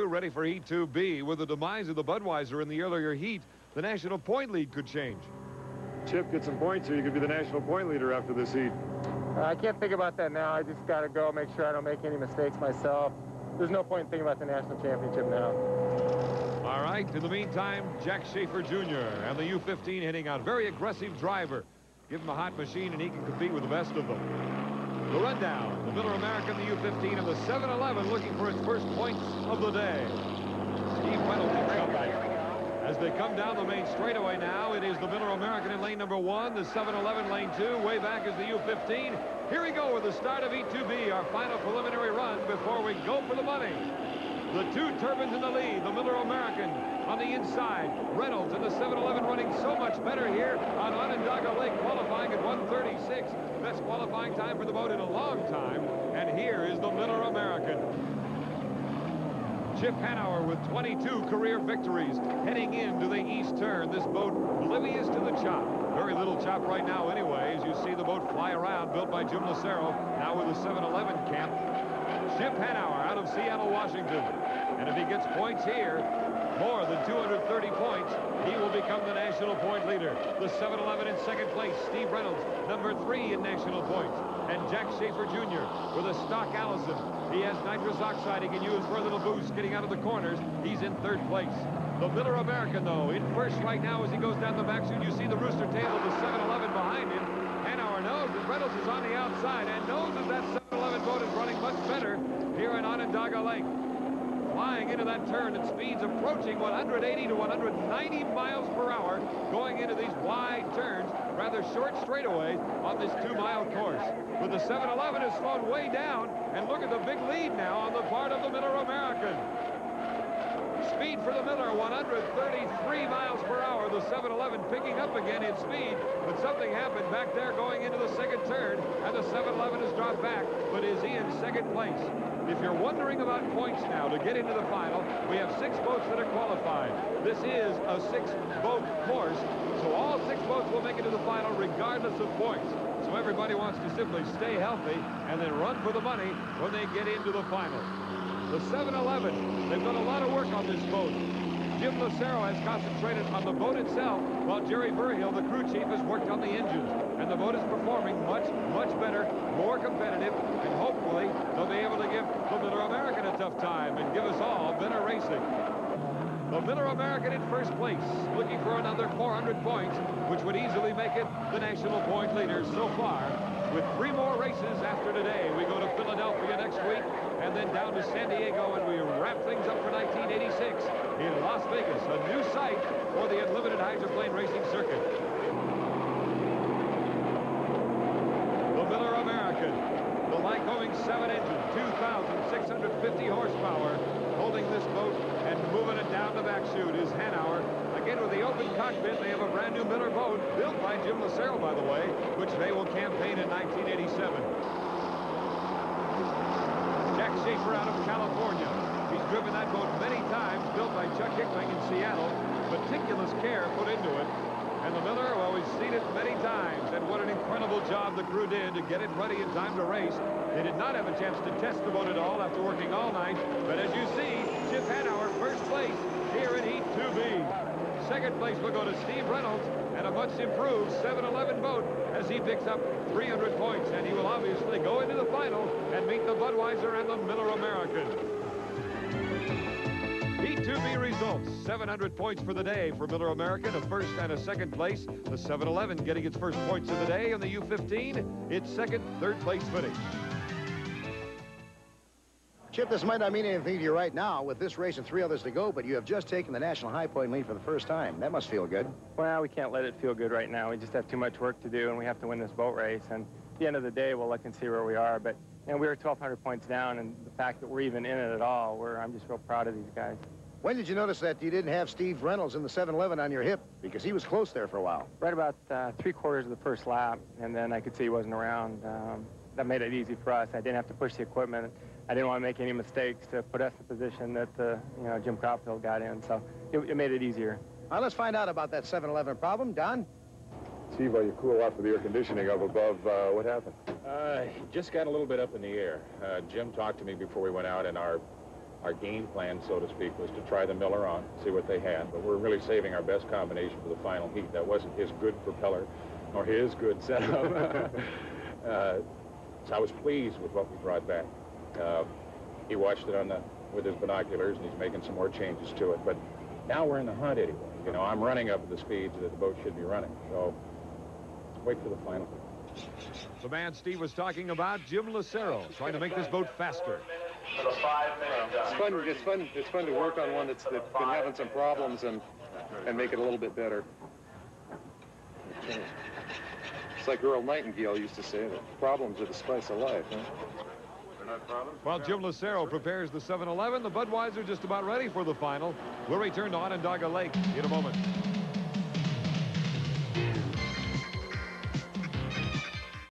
Ready for Heat 2B. With the demise of the Budweiser in the earlier heat, the national point lead could change. Chip, get some points here. You could be the national point leader after this heat. I can't think about that now. I just got to go make sure I don't make any mistakes myself. There's no point in thinking about the national championship now. All right. In the meantime, Jack Schaefer Jr. and the U-15 hitting out. Very aggressive driver. Give him a hot machine and he can compete with the best of them. The rundown, the Miller American, the U-15, and the 7-11 looking for its first points of the day. Steve Reynolds in comeback. As they come down the main straightaway now, it is the Miller American in lane number 1, the 7-11 lane 2. Way back is the U-15. Here we go with the start of E2B, our final preliminary run before we go for the money. The two turbines in the lead, the Miller American on the inside. Reynolds and the 7-11 running so much better here on Onondaga Lake, qualifying at 1:36. Best qualifying time for the boat in a long time. And here is the Miller American. Chip Hanauer with 22 career victories heading into the east turn. This boat oblivious to the chop. Very little chop right now anyway, as you see the boat fly around, built by Jim Lucero, now with the 7-11 camp. Chip Hanauer out of Seattle, Washington. And if he gets points here, more than 230 points, he will become the national point leader. The 7-11 in second place, Steve Reynolds, number 3 in national points. And Jack Schaefer Jr. with a stock Allison. He has nitrous oxide he can use for a little boost getting out of the corners. He's in third place. The Miller American, though, in first right now as he goes down the backside. You see the rooster tail of the 7-11 behind him. Hanauer knows that Reynolds is on the outside and knows that that 7-11 boat is running much better here in Onondaga Lake. Flying into that turn at speeds approaching 180 to 190 miles per hour, going into these wide turns, rather short straightaways on this 2-mile course. But the 7-11 has slowed way down, and look at the big lead now on the part of the Miller American. Speed for the Miller, 133 miles per hour. The 7-11 picking up again in speed, but something happened back there going into the second turn, and the 7-11 has dropped back, but is in second place. If you're wondering about points now to get into the final, we have 6 boats that are qualified. This is a 6-boat course, so all 6 boats will make it to the final regardless of points. So everybody wants to simply stay healthy and then run for the money when they get into the final. The 7-11, they've done a lot of work on this boat. Jim Lucero has concentrated on the boat itself, while Jerry Burhill, the crew chief, has worked on the engines. And the boat is performing much, much better, more competitive, and hopefully they'll be able to give the Miller American a tough time and give us all better racing. The Miller American in first place, looking for another 400 points, which would easily make it the national point leader so far. With 3 more races after today, we go to Philadelphia next week, and then down to San Diego, and we wrap things up for 1986 in Las Vegas, a new site for the unlimited hydroplane racing circuit. The Miller American, the Lycoming 7-engine, 2,650 horsepower, holding this boat and moving it down the back chute is Hanauer. Again, with the open cockpit, they have a brand new Miller boat, built by Jim Lucero, by the way, which they will campaign in 1987. Jack Schaefer out of California. He's driven that boat many times, built by Chuck Hickling in Seattle. Meticulous care put into it. And the Miller, well, we've seen it many times, and what an incredible job the crew did to get it ready in time to race. They did not have a chance to test the boat at all after working all night, but as you see, Chip Hanauer first place here in Heat 2B. Second place will go to Steve Reynolds and a much improved 7-11 boat as he picks up 300 points, and he will obviously go into the final and meet the Budweiser and the Miller American. Heat 2B results, 700 points for the day for Miller American, a first and a second place. The 7-11 getting its first points of the day, and the U-15, its second, third place finish. Chip, this might not mean anything to you right now with this race and 3 others to go, but you have just taken the national high point lead for the first time. That must feel good. Well, we can't let it feel good right now. We just have too much work to do, and we have to win this boat race. And at the end of the day, we'll look and see where we are. But we were 1,200 points down, and the fact that we're even in it at all, I'm just real proud of these guys. When did you notice that you didn't have Steve Reynolds in the 7-11 on your hip? Because he was close there for a while. Right about 3/4 of the first lap, and then I could see he wasn't around. That made it easy for us. I didn't have to push the equipment. I didn't want to make any mistakes to put us in the position that Jim Cropfield got in, so it made it easier. Now let's find out about that 7-11 problem. Don? Steve, while you cool off with the air conditioning up above, what happened? Just got a little bit up in the air. Jim talked to me before we went out, and our Our game plan, so to speak, was to try the Miller on, see what they had. But we're really saving our best combination for the final heat. That wasn't his good propeller or his good setup. So I was pleased with what we brought back. He watched it with his binoculars, and he's making some more changes to it. But now we're in the hunt anyway. You know, I'm running up at the speeds that the boat should be running. So wait for the final. The man Steve was talking about, Jim Lucero, trying to make this boat faster. It's fun to work on one that's been having some problems and make it a little bit better. It's like Earl Nightingale used to say that problems are the spice of life, huh? While Jim Lucero prepares the 7-Eleven, the Budweiser just about ready for the final. We'll return to Onondaga Lake in a moment.